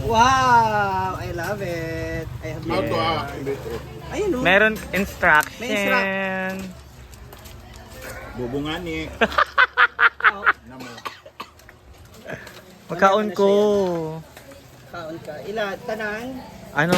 Wow! I love it. I have How to yeah. activate it? Ayun o. Meron instruction. May Bubungani. Oh, Namo. Pagkaon ko. kaon ka. Ila, tanang. Ano?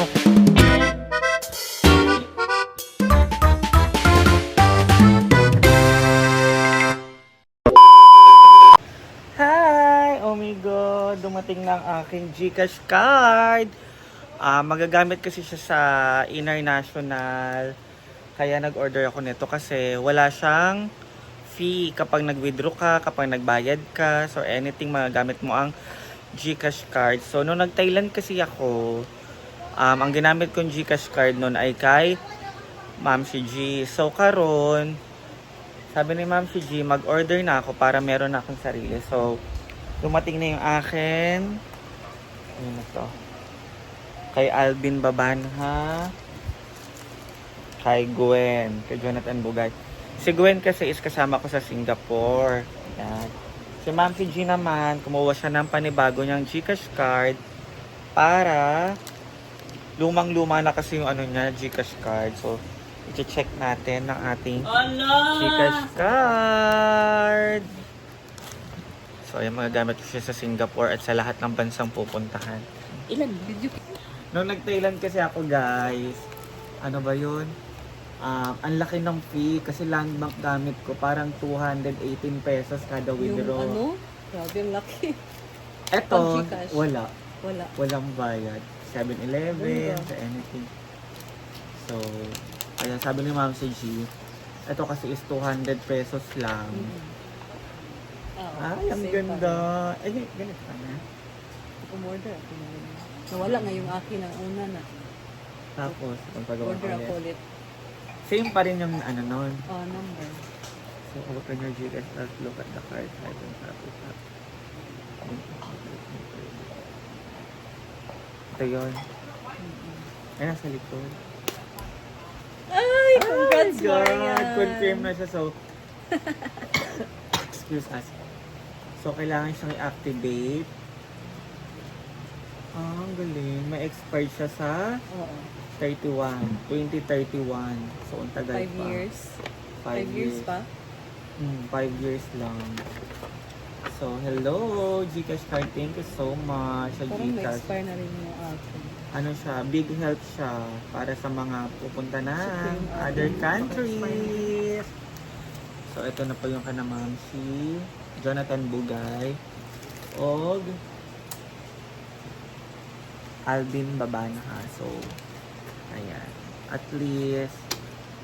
Hi! Oh my God! Dumating na ang aking GCash card. Magagamit kasi siya sa international. Kaya nag-order ako nito kasi wala siyang fee kapag nag-withdraw ka, kapag nagbayad ka. So anything magagamit mo ang GCash card. So nung nag-Thailand kasi ako, ang ginamit kong GCash card noon ay kay Ma'am si G. So karon, sabi ni Ma'am si G, mag-order na ako para meron na akong sarili. So dumating na yung akin. Ano na to? Kay Alvin Babanha. Kay Gwen. Kay Jonathan Bugay. Si Gwen kasi is kasama ko sa Singapore. Yan. Si Ma'am si G naman, kumuha siya ng panibago niyang GCash card para lumang-luma na kasi yung ano niya, GCash card. So, i-check natin ng ating GCash card. So, ayan, magagamit ko siya sa Singapore at sa lahat ng bansang pupuntahan. Ilan video? Nung nag-Thailand kasi ako, guys, ano ba yun? Ang laki ng fee kasi land bank gamit ko, parang 218 pesos kada withdraw. Yung ano? Grabe, ang laki. Eto, Pag GCash? wala. Wala. Walang bayad. 7-Eleven, sa anything. So, kaya sabi ni Ma'am si G, ito kasi is 200 pesos lang. Ay, ang same ganda. pa Ay, ganito ka na. rin. Umorder ako na yun. Nawala nga yung akin ang una na. Tapos, pagpagawa Order ako ulit. ulit. Same pa rin yung ano nun. Number. So, open your GCash, let's look at the card. I don't have it up. Ito yun. Ay, nasa likod. Ay, congrats, Oh my God! Marian. Confirm na siya. So, excuse us. So, kailangan siyang i-activate. Ang galing. May expired siya sa Oo. 2031. So, ang tagal 5 pa. years. 5 5 years pa? 5 years lang. So, hello, GCash card. Thank you so much sa Parang GCash. na-expire na rin yung akin. Ano siya, big help siya para sa mga pupunta na Shipping, other ating countries. So, ito na po yung kanamang si Jonathan Bugay og Alvin Babanha. So, ayan. At least,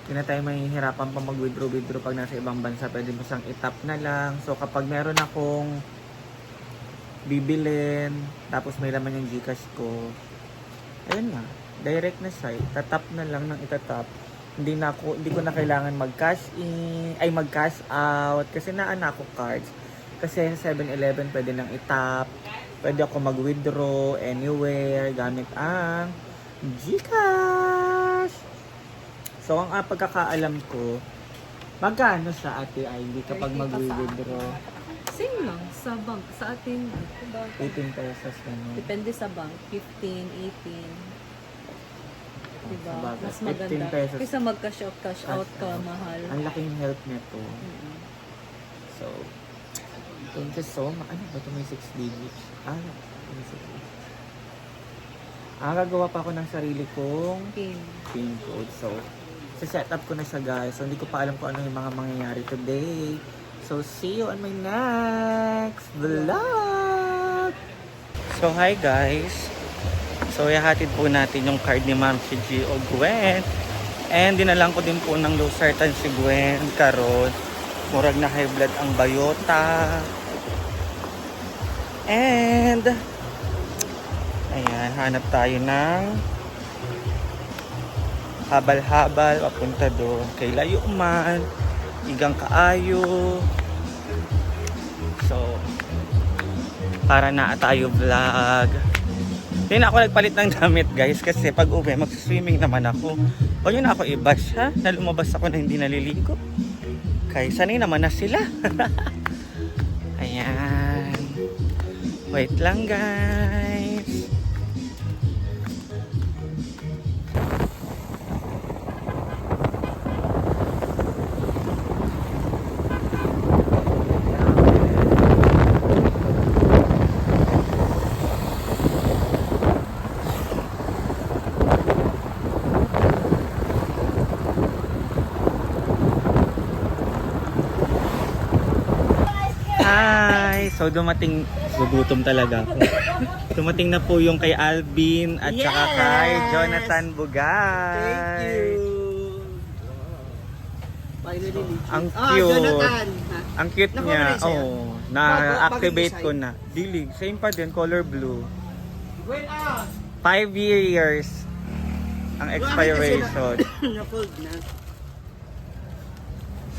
hindi na tayo mahihirapan pa mag-withdraw pag nasa ibang bansa. Pwede mo siyang itap na lang. So, kapag meron akong bibilin, tapos may laman yung GCash ko, ayun na, direct na siya. Itatap na lang ng itatap. Hindi ko na kailangan mag-cash in, ay mag-cash out kasi naana ko cards. Kasi sa 7-Eleven pwede nang itap. Pwede ako mag-withdraw anywhere gamit ang GCash. So ang pagkakaalam ko, magkano siya ate ID kapag 30 pa sa mag-withdraw? Same lang sa bank. Sa atin, 18 pesos ganun. depende sa bank. 15, 18. Diba? Sabagay. Mas 15 maganda. pesos. Kaysa mag-cash out, cash out ka, out. mahal. Ang laking help nito. Mm-mm. So, thank you so much. Ano ba ito? May 6 digits. May 6 digits. Gagawa pa ako ng sarili kong Pin. PIN code. So, set up ko na siya guys. So, hindi ko pa alam kung ano yung mga mangyayari today. So, see you on my next vlog! So, hi guys! So, ihatid po natin yung card ni Ma'am si G o Gwen. And dinalang ko din po ng losartan si Gwen karon. Murag na high blood ang bayota. And ayan, hanap tayo ng habal-habal papunta doon kay Layuman, Igang Kaayo. So, para na tayo vlog. Hindi na ako nagpalit ng damit guys kasi pag uwi magsiswimming naman ako. O yun ako i-bash ha, na lumabas ako na hindi naliligo. Kaya sanay naman na sila. Ayan. Wait lang guys. So dumating, gugutom talaga ako. Dumating na po yung kay Alvin at saka kay Jonathan Bugay. Thank you. Finally, legit. Ang Ah, cute. Jonathan. Ha? Ang cute Nakuha niya. mo na sa'yo? Oh, na-activate Bagong ko design. na. Dilig, same pa din, color blue. Wait, 5 years ang expiration. Na-fold na.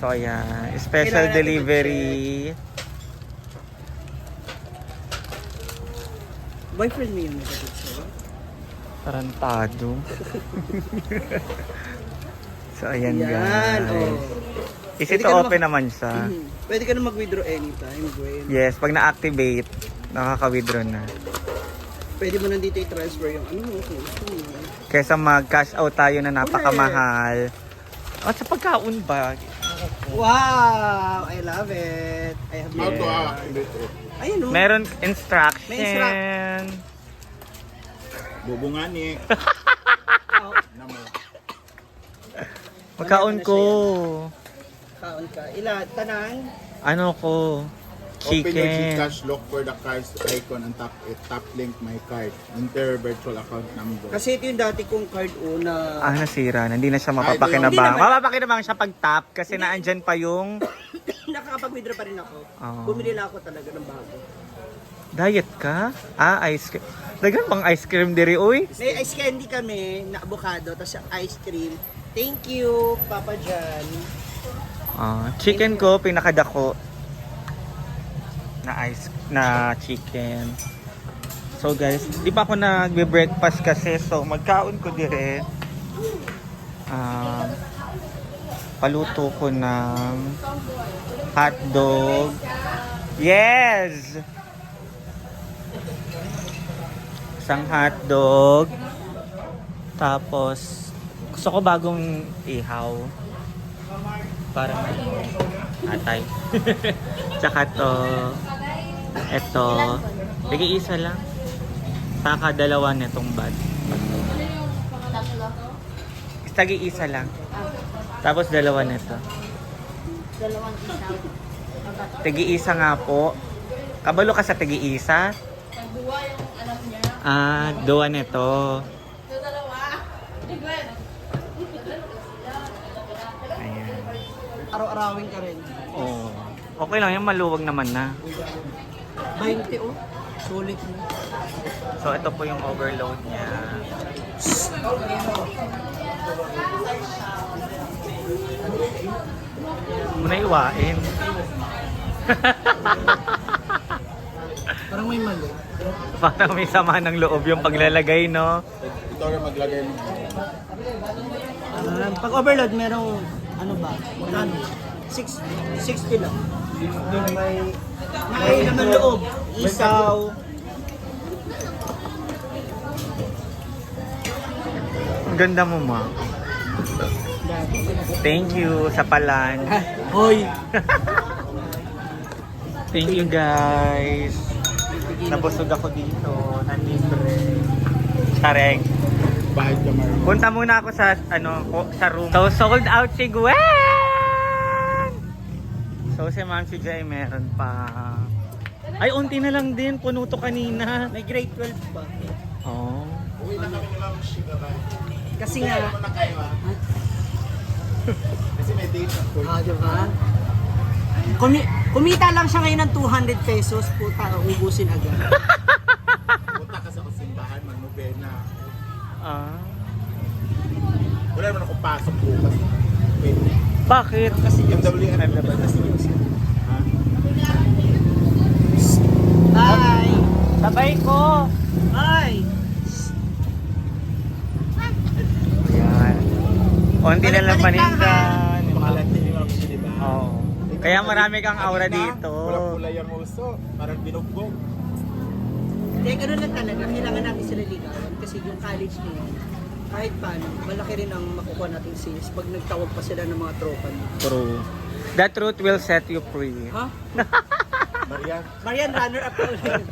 So ayan, special Kailangan natin delivery. Boyfriend mo yung nagkakit sa'yo? Tarantado. So ayan Yan, guys. oh. Easy Pwede to ka na open naman siya. Pwede ka na mag-withdraw anytime, Gwen. Yes, pag na-activate, nakaka-withdraw na. Pwede mo nandito i-transfer yung ano mo. Kesa mag-cash out tayo na napakamahal. At sa pagkaon ba? Wow! I love it. I have How to activate it? Ayun, oh. Meron instruction. May Bubungan ni. Oh, Pagkaon ko. kaon ka. Tanan? Ano ko? Open your Chicken. Gcash, look for the cards icon and tap link my card. Enter virtual account number. Kasi ito yung dati kong card una. Ah, nasira. Hindi na siya Hindi mapapakinabang. naman. Mapapakinabang siya pag tap kasi naandyan pa yung Nakakapag-withdraw pa rin ako. Oo. Bumili lang ako talaga ng bago. diet ka? Ah, ice cream. Dagan bang ice cream diri, uy? May ice candy kami na avocado, tapos yung ice cream. Thank you, Papa John. Ah, chicken ko, pinakadako na chicken. So guys, di pa ako nagbe-breakfast kasi, so magkaon ko dire. Paluto ko ng hotdog. Yes! Isang hotdog. Tapos, gusto ko bagong ihaw. Para may atay. Tsaka to. Ito. Tigi-isa lang. Saka dalawa netong bag. Tagi-isa lang. Tapos dalawa nito. Dalawang isaw. Tigi-isa nga po. Kabalo ka sa tigi-isa? Duwa yung alam niya. Ah, duwa nito. Ayan. Araw-arawin ka rin. Oh. Okay lang yan, maluwag naman na. 20 oh. Sulit na. So ito po yung overload niya. Muna iwain. Parang may mali. Parang may sama ng loob yung paglalagay, no? Ito rin maglagay mo. Pag overload, merong ano ba? Ano? 60 lang. May naman loob. Isaw. Ang ganda mo, ma. Thank you sa palan. Hoy! Thank you, guys. Nabusog ako dito. Nalibre. Chareng. Bahid ka, Mario. Punta muna ako sa sa room. So sold out si Gwen. So si Ma'am si Jay meron pa. Ay, unti na lang din. Puno to kanina. May grade 12 ba? Oh. Uwi na kami ni Ma'am Shiga ba? Kasi nga, Ano na kayo ah? Kasi may date na po. diba? Kumita lang siya ngayon ng 200 pesos. Puta, ubusin agad. Punta ka sa kasimbahan, mag-novena. Ah. Wala naman akong pasok bukas. Wait. Bakit? Kasi Yung WM. Ha? Bye! Sabay ko. Bye! Ayan. Unti na lang Balik-balik lang, paninda. Pangalan din ni Ma'am Shiga ba? Oo. Kaya marami kang aura Kanina, dito. Kulay-kulay ang uso. Parang binugbog. Hindi, gano'n lang talaga. Kailangan natin sila ligawan. Kasi yung college nila, kahit paano, malaki rin ang makukuha natin sales pag nagtawag pa sila ng mga tropa niya. True. The truth will set you free. Ha? Marian, Marian, runner-up ka ulit.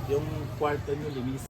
yung kwarto niyo linis.